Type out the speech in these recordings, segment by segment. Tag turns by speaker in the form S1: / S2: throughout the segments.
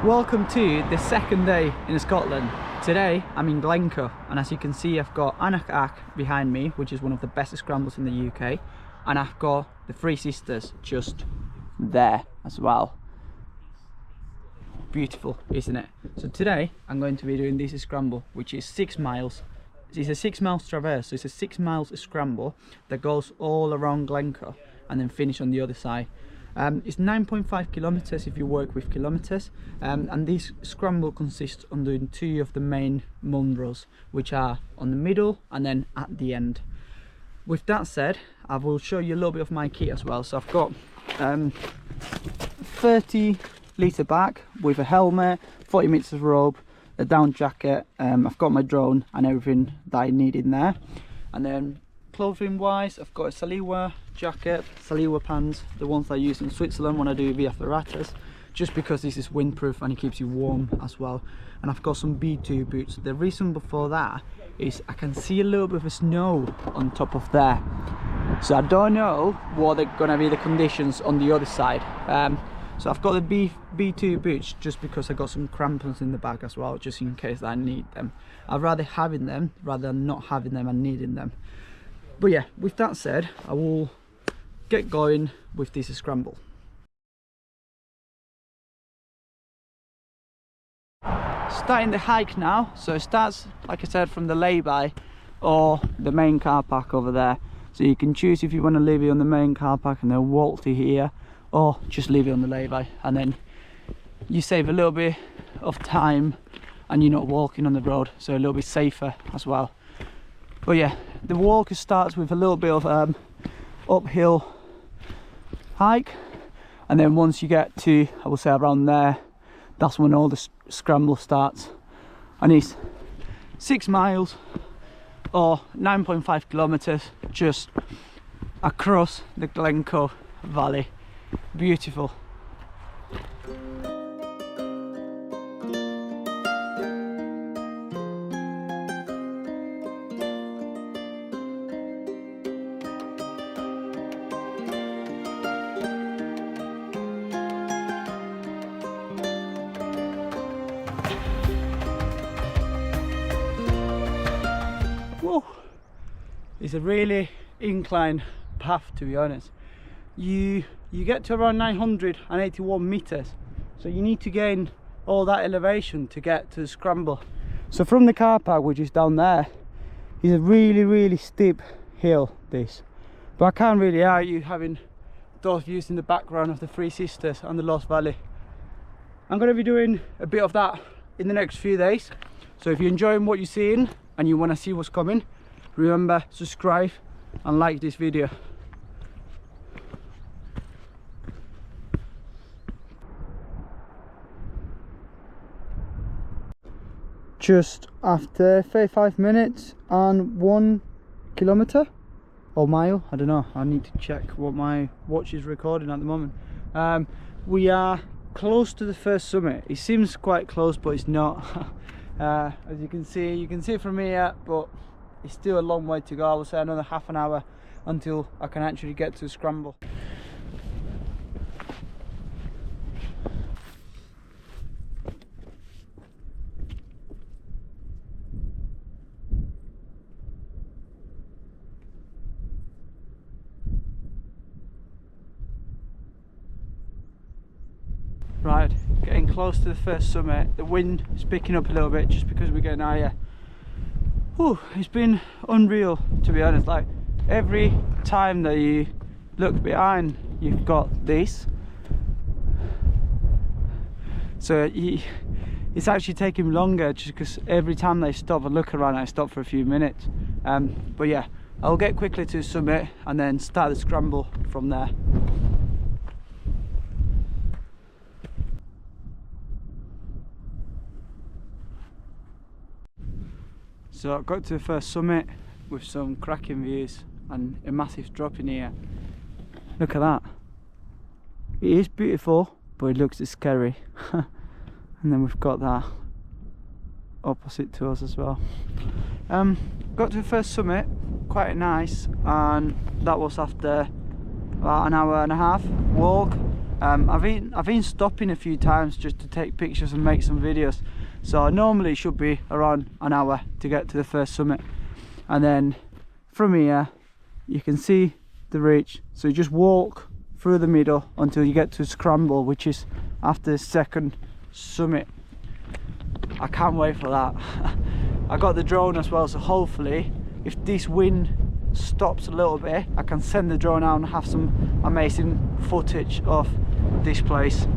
S1: Welcome to the second day in Scotland. Today I'm in Glencoe, and as you can see I've got Aonach Eagach behind me, which is one of the best scrambles in the UK, and I've got the Three Sisters just there as well. Beautiful, isn't it? So today I'm going to be doing this scramble, which is 6 miles. It's a 6 miles traverse, so it's a 6 miles scramble that goes all around Glencoe and then finish on the other side. It's 9.5 kilometers if you work with kilometers, and this scramble consists on doing 2 of the main munros, which are on the middle and then at the end. With that said, I will show you a little bit of my kit as well. So I've got 30-litre bag with a helmet, 40 meters of rope, a down jacket. I've got my drone and everything that I need in there. And then clothing wise, I've got a Saliwa jacket, Saliwa pants, the ones I use in Switzerland when I do via ferratas, just because this is windproof and it keeps you warm as well. And I've got some B2 boots. The reason before that is I can see a little bit of snow on top of there, so I don't know what are gonna be the conditions on the other side. So I've got the B2 boots just because I got some crampons in the bag as well, just in case I need them. I'd rather having them rather than not having them and needing them. But yeah, with that said, I will get going with this scramble. Starting the hike now, so it starts, like I said, from the lay-by or the main car park over there. So you can choose if you want to leave it on the main car park and then walk to here, or just leave it on the lay-by, and then you save a little bit of time and you're not walking on the road, so a little bit safer as well. But yeah, the walk starts with a little bit of uphill hike, and then once you get to, I will say, around there, that's when all the scramble starts. And it's 6 miles or 9.5 kilometers just across the Glencoe Valley. Beautiful. Whoa. It's a really inclined path, to be honest. You get to around 981 meters, so you need to gain all that elevation to get to the scramble. So from the car park, which is down there, is a really steep hill, this, but I can't really argue having those views in the background of the Three Sisters and the Lost Valley. I'm going to be doing a bit of that in the next few days, so if you're enjoying what you're seeing and you want to see what's coming, remember, subscribe and like this video. Just after 35 minutes and 1 kilometer or mile, I don't know, I need to check what my watch is recording at the moment. We are close to the first summit. It seems quite close, but it's not. As you can see from here, but it's still a long way to go. I will say another half an hour until I can actually get to the scramble. Right, getting close to the first summit. The wind is picking up a little bit just because we're getting higher. Whew, it's been unreal, to be honest. Like, every time that you look behind, you've got this. So it's actually taking longer just because every time they stop, I look around, I stop for a few minutes. But yeah, I'll get quickly to the summit and then start the scramble from there. So I got to the first summit with some cracking views and a massive drop in here. Look at that. It is beautiful, but it looks scary. And then we've got that opposite to us as well. Got to the first summit, quite nice, and that was after about an hour and a half walk. I've been stopping a few times just to take pictures and make some videos. So normally it should be around an hour to get to the first summit, and then from here you can see the ridge. So you just walk through the middle until you get to Scramble, which is after the second summit. I can't wait for that. I got the drone as well, so hopefully if this wind stops a little bit, I can send the drone out and have some amazing footage of this place.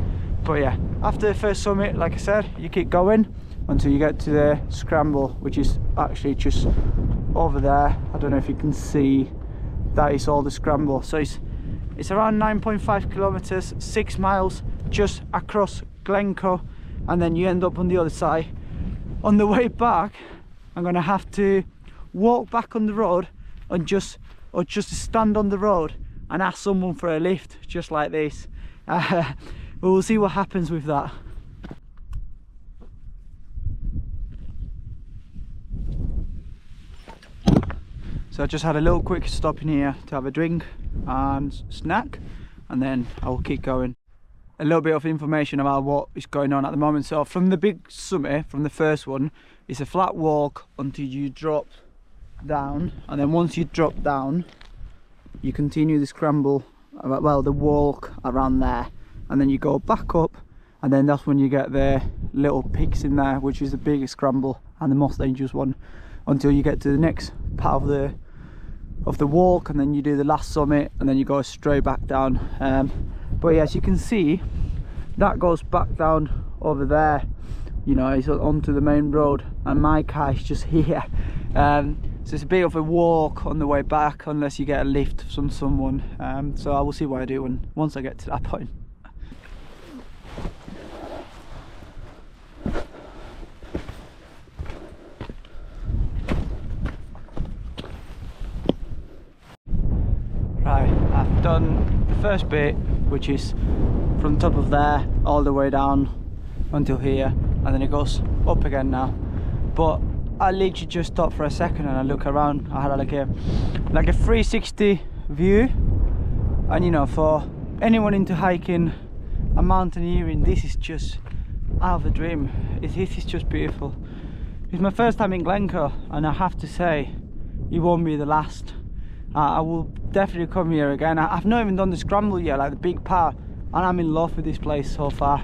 S1: But yeah, after the first summit, like I said, you keep going until you get to the Scramble, which is actually just over there. I don't know if you can see, that is all the Scramble. So it's around 9.5 kilometers, 6 miles just across Glencoe, and then you end up on the other side. On the way back, I'm gonna have to walk back on the road and just stand on the road and ask someone for a lift, just like this. But we'll see what happens with that. So I just had a little quick stop in here to have a drink and snack, and then I will keep going. A little bit of information about what is going on at the moment. So from the big summit, from the first one, it's a flat walk until you drop down, and then once you drop down you continue the Scramble, well, the walk around there, and then you go back up, and then that's when you get the little peaks in there, which is the biggest Scramble and the most dangerous one, until you get to the next part of the walk, and then you do the last summit, and then you go straight back down. But yeah, as you can see, that goes back down over there, you know, it's onto the main road, and my car is just here. So it's a bit of a walk on the way back, unless you get a lift from someone. So I will see what I do once I get to that point. Right, I've done the first bit, which is from the top of there all the way down until here, and then it goes up again now. But I literally just stopped for a second and I look around. I had like a 360 view, and you know, for anyone into hiking and mountaineering, this is just out of a dream. This is just beautiful. It's my first time in Glencoe, and I have to say, it won't be the last. I will definitely come here again. I've not even done the Scramble yet, like the big part, and I'm in love with this place so far.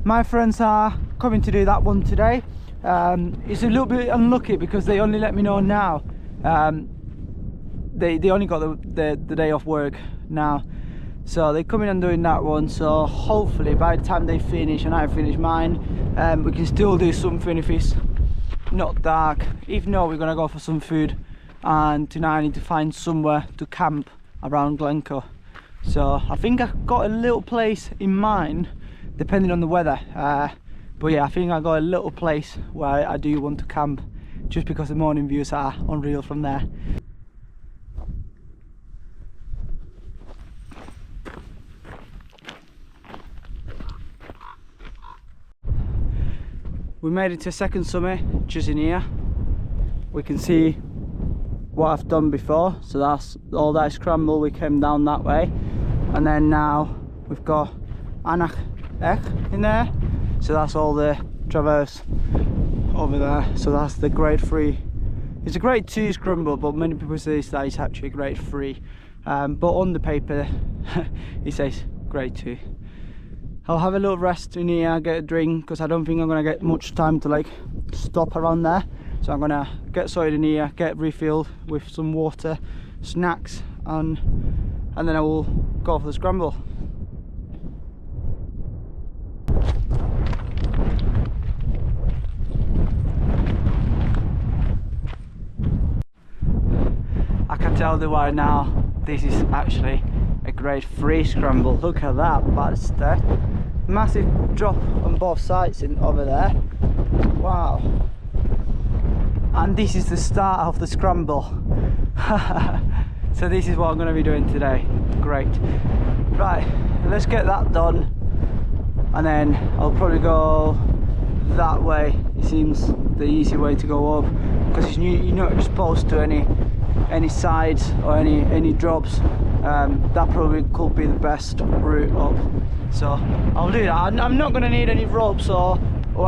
S1: My friends are coming to do that one today. It's a little bit unlucky because they only let me know now. They only got the day off work now, so they're coming and doing that one. So hopefully by the time they finish and I finish mine, we can still do something if it's not dark. If not, we're gonna go for some food, and tonight I need to find somewhere to camp around Glencoe. So I think I've got a little place in mind, depending on the weather. But yeah, I think I got a little place where I do want to camp, just because the morning views are unreal from there. We made it to a second summit, just in here. We can see what I've done before, so that's all that Scramble. We came down that way, and then now we've got Aonach Eagach in there, so that's all the traverse over there. So that's the grade 3. It's a grade 2 Scramble, but many people say that it's actually grade 3, but on the paper it says grade 2. I'll have a little rest in here, get a drink, because I don't think I'm going to get much time to like stop around there. So I'm going to get sorted in here, get refilled with some water, snacks, and then I will go for the Scramble. I can tell that right now this is actually a grade 3 Scramble. Look at that bad step. Massive drop on both sides over there. Wow. And this is the start of the Scramble. So this is what I'm going to be doing today. Great. Right, let's get that done, and then I'll probably go that way. It seems the easy way to go up, because you're not exposed to any sides or any drops that probably could be the best route up. So I'll do that. I'm not going to need any ropes or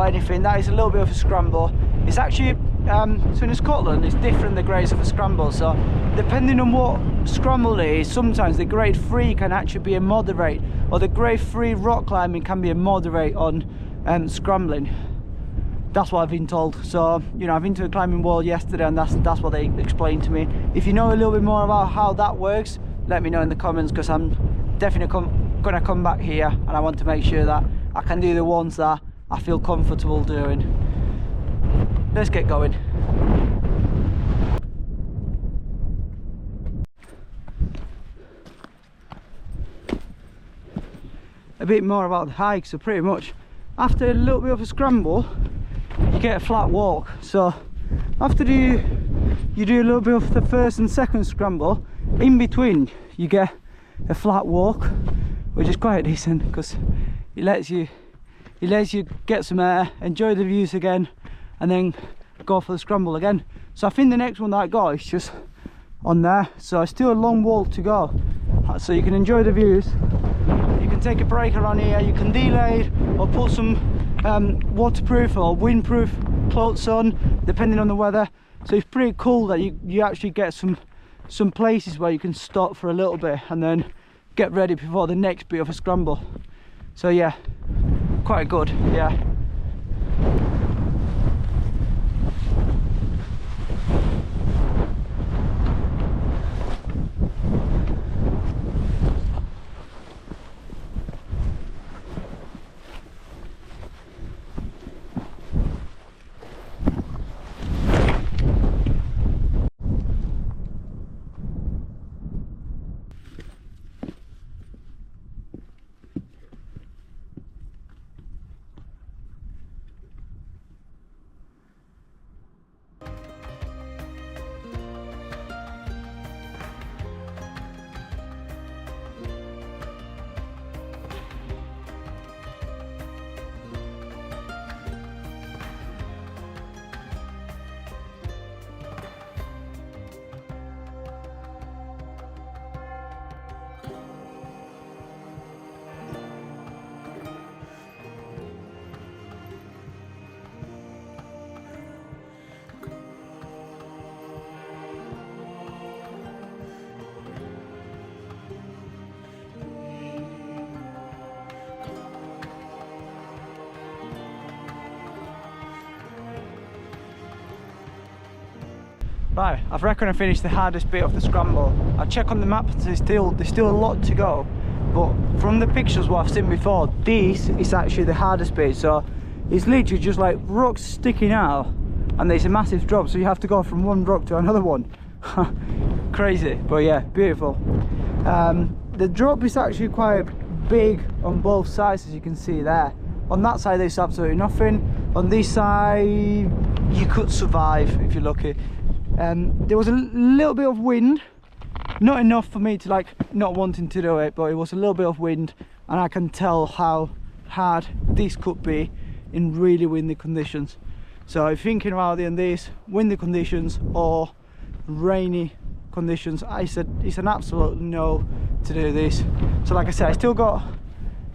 S1: anything. That is a little bit of a scramble. It's actually so in Scotland it's different, the grades of a scramble. So depending on what scramble it is, sometimes the grade 3 can actually be a moderate, or the grade 3 rock climbing can be a moderate on scrambling. That's what I've been told. So you know, I've been to a climbing wall yesterday and that's what they explained to me. If you know a little bit more about how that works, let me know in the comments, because I'm definitely gonna come back here and I want to make sure that I can do the ones that I feel comfortable doing. Let's get going. A bit more about the hike. So pretty much after a little bit of a scramble, you get a flat walk. So after you do a little bit of the first and second scramble, in between you get a flat walk, which is quite decent because it lets you get some air, enjoy the views again, and then go for the scramble again. So I think the next one that I got is just on there, so it's still a long walk to go, so you can enjoy the views. You can take a break around here, you can delay or put some waterproof or windproof clothes on depending on the weather. So it's pretty cool that you actually get some places where you can stop for a little bit and then get ready before the next bit of a scramble. So yeah, quite good, yeah. Right, I reckon I finished the hardest bit of the scramble. I check on the map, there's still a lot to go, but from the pictures what I've seen before, this is actually the hardest bit. So it's literally just like rocks sticking out and there's a massive drop, so you have to go from one rock to another one. Crazy, but yeah, beautiful. The drop is actually quite big on both sides, as you can see there. On that side there's absolutely nothing. On this side you could survive if you're lucky. There was a little bit of wind, not enough for me to like not wanting to do it, but it was a little bit of wind, and I can tell how hard this could be in really windy conditions. So if thinking about it in these windy conditions or rainy conditions, it's an absolute no to do this. So like I said, I still got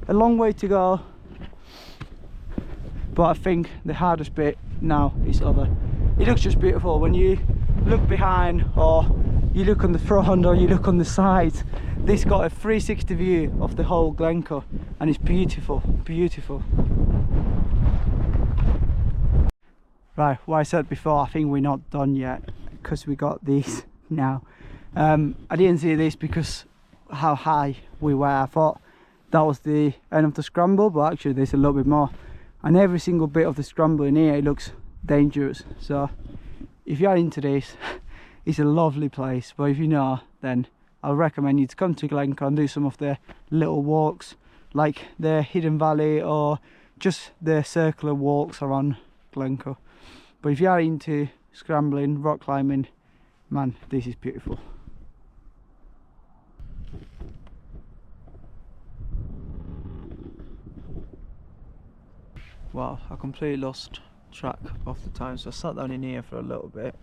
S1: a long way to go, but I think the hardest bit now is over. It looks just beautiful when you look behind, or you look on the front, or you look on the sides. This got a 360 view of the whole Glencoe, and it's beautiful, beautiful. Right, what I said before, I think we're not done yet because we got these now. I didn't see this because how high we were. I thought that was the end of the scramble, but actually there's a little bit more, and every single bit of the scramble in here, it looks dangerous. So if you're into this, it's a lovely place, but if you're not, then I'll recommend you to come to Glencoe and do some of the little walks like the hidden valley or just the circular walks around Glencoe. But if you are into scrambling, rock climbing, man, this is beautiful. Wow, I completely lost track of the time, so I sat down in here for a little bit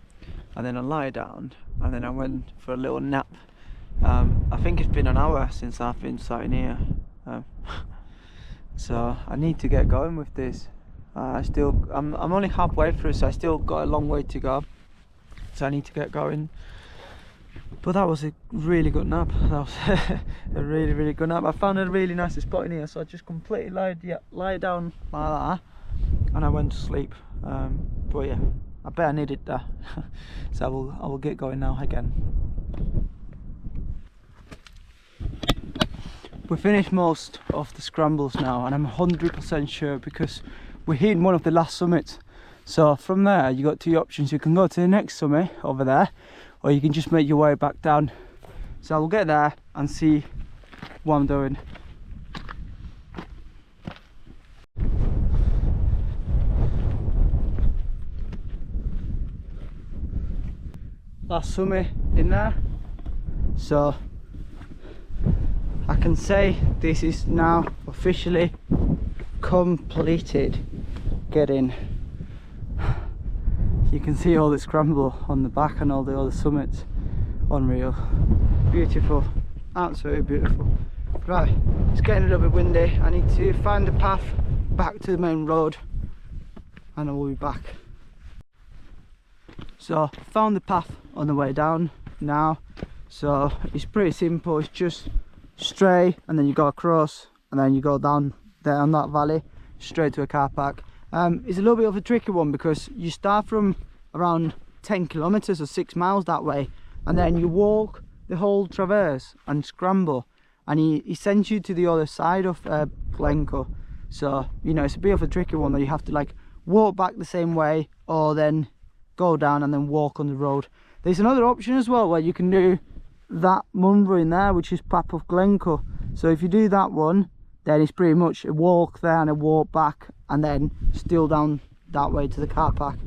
S1: and then I lie down and then I went for a little nap. I think it's been an hour since I've been sat in here. So I need to get going with this. I'm only halfway through, so I still got a long way to go. So I need to get going. But that was a really good nap. That was a really good nap. I found a really nice spot in here, so I just completely lie down like that, and I went to sleep. But yeah, I bet I needed that. So I will get going now again. We finished most of the scrambles now, and I'm 100% sure because we're hitting one of the last summits. So from there you got two options. You can go to the next summit over there, or you can just make your way back down. So I'll get there and see what I'm doing. Last summit in there, so I can say this is now officially completed. Get in. You can see all the scramble on the back and all the other summits. Unreal. Beautiful. Absolutely beautiful. Right, it's getting a little bit windy. I need to find the path back to the main road and I will be back. So I found the path on the way down now. So it's pretty simple. It's just straight and then you go across and then you go down there on that valley straight to a car park. It's a little bit of a tricky one because you start from around 10 kilometers or 6 miles that way, and then you walk the whole traverse and scramble, and he sends you to the other side of Glencoe. So you know, it's a bit of a tricky one that you have to like walk back the same way or then go down and then walk on the road. There's another option as well where you can do that munro in there, which is Pap of Glencoe. So if you do that one, then it's pretty much a walk there and a walk back and then still down that way to the car park.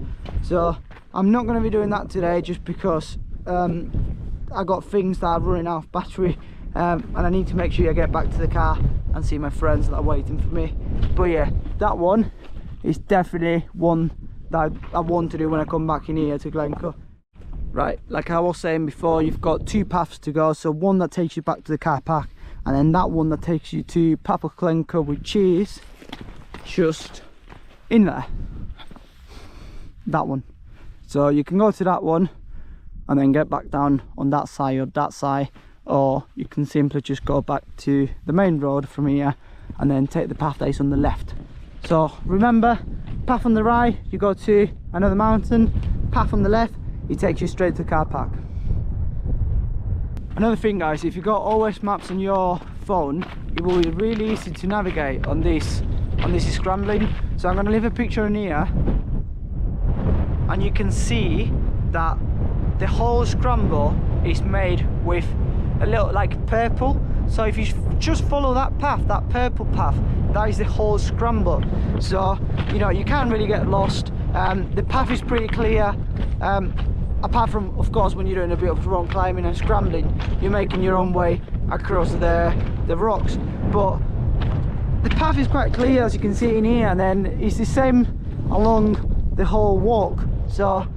S1: So I'm not going to be doing that today just because I got things that are running out of battery, and I need to make sure I get back to the car and see my friends that are waiting for me. But yeah, that one is definitely one that I want to do when I come back in here to Glencoe. Right, like I was saying before, you've got two paths to go. So one that takes you back to the car park, and then that one that takes you to Pap of Glencoe, which is just in there. That one. So you can go to that one and then get back down on that side or that side, or you can simply just go back to the main road from here and then take the path that is on the left. So remember, path on the right you go to another mountain, path on the left it takes you straight to the car park. Another thing guys, if you got OS maps on your phone, it will be really easy to navigate on this scrambling. So I'm going to leave a picture in here and you can see that the whole scramble is made with a little like purple. So if you just follow that path, that purple path, that is the whole scramble. So you know, you can't really get lost. The path is pretty clear, apart from of course when you're doing a bit of rock climbing and scrambling, you're making your own way across the rocks, but the path is quite clear as you can see in here, and then it's the same along the whole walk. So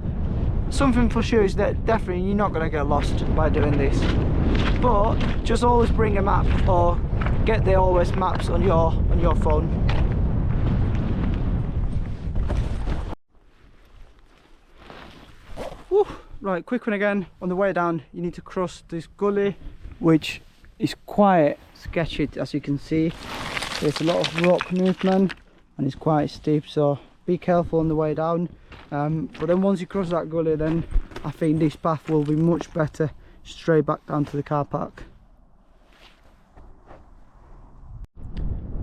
S1: something for sure is that definitely you're not going to get lost by doing this, but just always bring a map or get the OS maps on your phone. Whew. Right, quick one again. On the way down you need to cross this gully, which is quite sketchy as you can see. There's a lot of rock movement and it's quite steep, so be careful on the way down. But then once you cross that gully, then I think this path will be much better straight back down to the car park.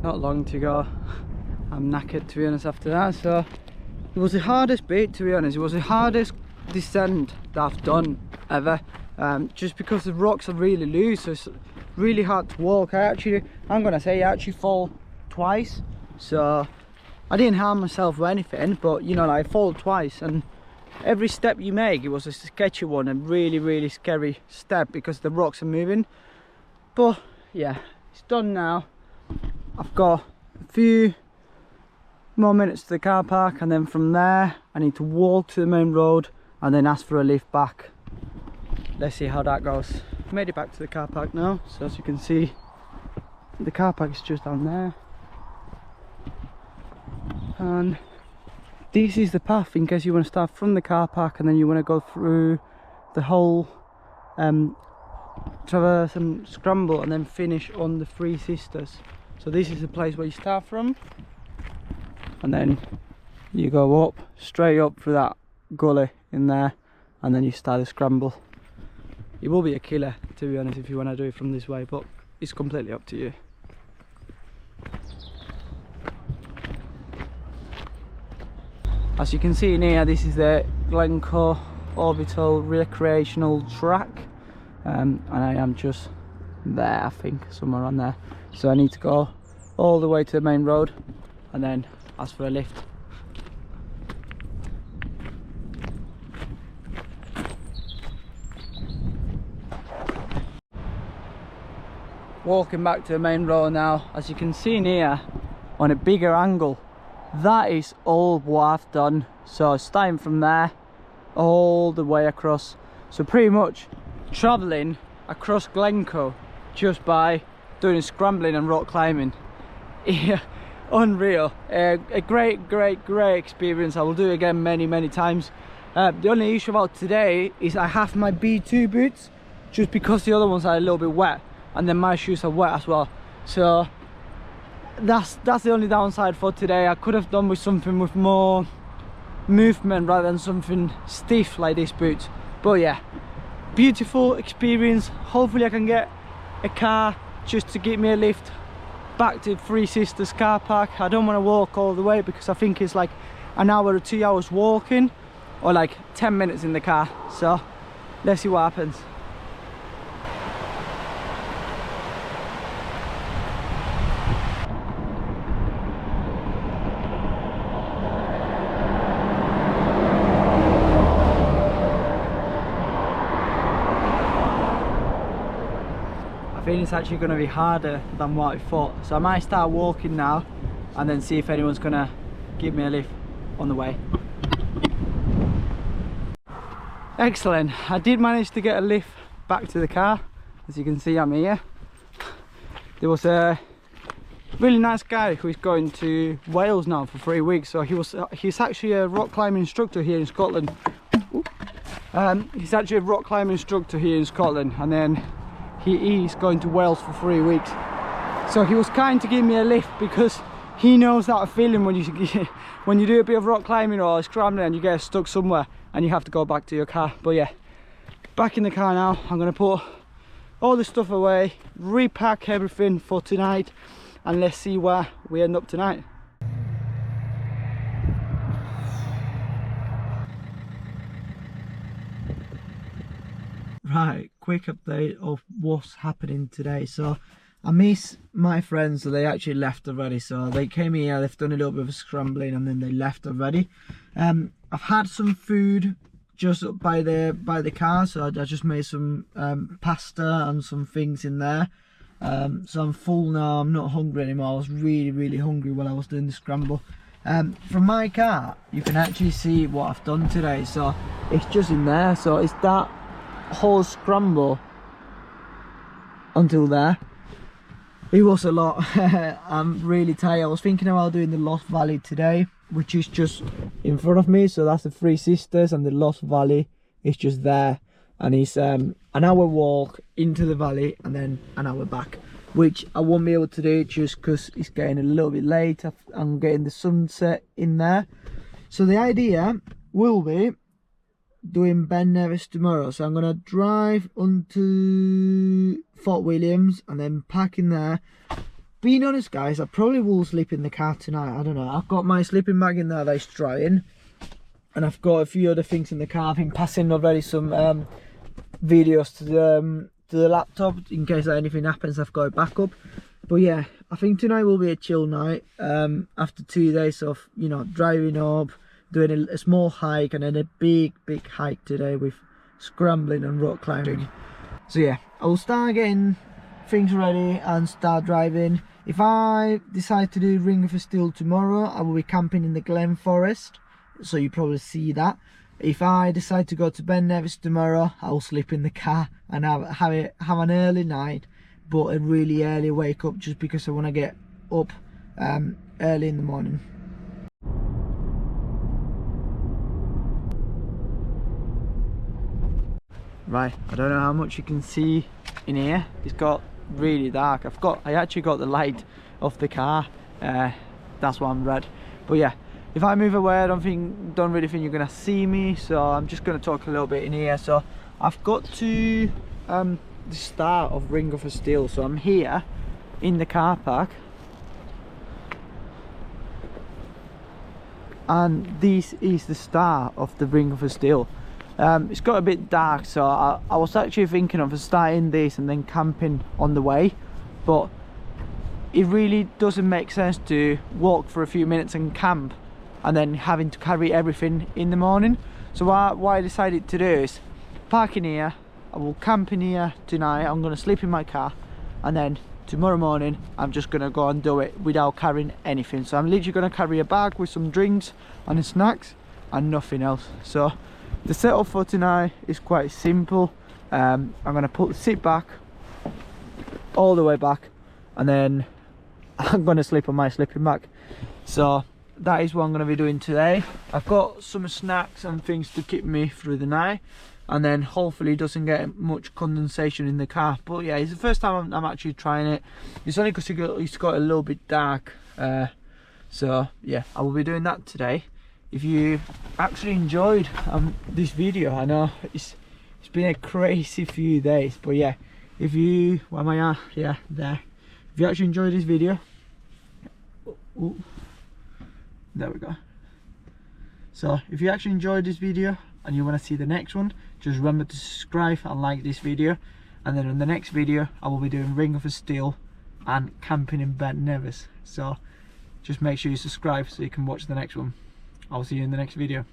S1: Not long to go. I'm knackered to be honest after that. So it was the hardest bit, to be honest. It was the hardest descent that I've done ever, just because the rocks are really loose, so it's really hard to walk. I'm gonna say I actually fall twice, so I didn't harm myself or anything, but you know, like, I fall twice, and every step you make, it was a sketchy one, a really scary step because the rocks are moving. But yeah, it's done now. I've got a few more minutes to the car park, and then from there I need to walk to the main road and then ask for a lift back. Let's see how that goes. made it back to the car park now. So as you can see, the car park is just down there, and this is the path in case you want to start from the car park and then you want to go through the whole traverse and scramble and then finish on the Three Sisters. So this is the place where you start from, and then you go up, straight up through that gully in there, and then you start the scramble. It will be a killer, to be honest, if you want to do it from this way, but it's completely up to you. As you can see in here, this is the Glencoe Orbital Recreational Track, and I am just there, I think, somewhere on there. So I need to go all the way to the main road and then ask for a lift. Walking back to the main road now. As you can see in here, on a bigger angle, that is all what I've done. So starting from there all the way across, so pretty much traveling across Glencoe just by doing scrambling and rock climbing. Yeah, unreal. A great experience. I will do it again many times. The only issue about today is I have my B2 boots, just because the other ones are a little bit wet, and then my shoes are wet as well. So that's the only downside for today. I could have done with something with more movement rather than something stiff like these boots. But yeah, beautiful experience. Hopefully I can get a car just to give me a lift back to Three Sisters car park. I don't want to walk all the way because I think it's like an hour or 2 hours walking, or like 10 minutes in the car. So let's see what happens. I think it's actually going to be harder than what I thought, so I might start walking now and then see if anyone's going to give me a lift on the way. Excellent, I did manage to get a lift back to the car. As you can see, I'm here. There was a really nice guy who is going to Wales now for 3 weeks, so he's actually a rock climbing instructor here in Scotland. He's actually a rock climbing instructor here in Scotland, and then he is going to Wales for 3 weeks. So he was kind to give me a lift because he knows that feeling when you do a bit of rock climbing or scrambling and you get stuck somewhere and you have to go back to your car. But yeah, back in the car now. I'm going to put all the stuff away, repack everything for tonight, and let's see where we end up tonight. Right, quick update of what's happening today. So I miss my friends, so they actually left already. So they came here, they've done a little bit of scrambling, and then they left already. I've had some food just up by the car, so I just made some pasta and some things in there. So I'm full now, I'm not hungry anymore. I was really hungry while I was doing the scramble. From my car you can actually see what I've done today, so it's just in there. So it's that whole scramble until there. It was a lot. I'm really tired. I was thinking about doing the Lost Valley today, which is just in front of me. So that's the Three Sisters, and the Lost Valley is just there, and it's an hour walk into the valley and then an hour back, which I won't be able to do just because it's getting a little bit late. I'm getting the sunset in there. So the idea will be doing Ben Nevis tomorrow. So I'm gonna drive onto Fort Williams and then pack in there. Being honest guys, I probably will sleep in the car tonight. I don't know, I've got my sleeping bag in there that's drying, and I've got a few other things in the car. I've been passing already some videos to the laptop in case anything happens. I've got a backup. But yeah, I think tonight will be a chill night after 2 days of, you know, driving up, doing a small hike, and then a big hike today with scrambling and rock climbing. So yeah, I'll start getting things ready and start driving. If I decide to do Ring of Steel tomorrow, I will be camping in the Glen Forest, so you probably see that.
S2: if I decide to go to Ben Nevis tomorrow, I'll sleep in the car and have an early night, but a really early wake up, just because I want to get up early in the morning. Right, I don't know how much you can see in here. It's got really dark. I actually got the light off the car. That's why I'm red. But yeah, if I move away, I don't really think you're gonna see me. So I'm just gonna talk a little bit in here. So I've got to the start of Ring of Steel. So I'm here in the car park, and this is the start of the Ring of Steel. It's got a bit dark, so I was actually thinking of starting this and then camping on the way, but it really doesn't make sense to walk for a few minutes and camp and then having to carry everything in the morning. So what I decided to do is park in here. I will camp in here tonight. I'm going to sleep in my car, and then tomorrow morning I'm just going to go and do it without carrying anything. So I'm literally going to carry a bag with some drinks and snacks and nothing else. So the setup for tonight is quite simple. I'm going to put the seat back all the way back, and then I'm going to sleep on my sleeping bag. So that is what I'm going to be doing today. I've got some snacks and things to keep me through the night, and then hopefully it doesn't get much condensation in the car. But yeah, it's the first time I'm actually trying it. It's only because it's got a little bit dark. So yeah, I will be doing that today. If you actually enjoyed this video, I know it's been a crazy few days, but yeah, if you, where am I at? Yeah, there. If you actually enjoyed this video, there we go. So if you actually enjoyed this video and you want to see the next one, just remember to subscribe and like this video, and then in the next video I will be doing Ring of Steel and camping in Ben Nevis. So just make sure you subscribe so you can watch the next one. I'll see you in the next video.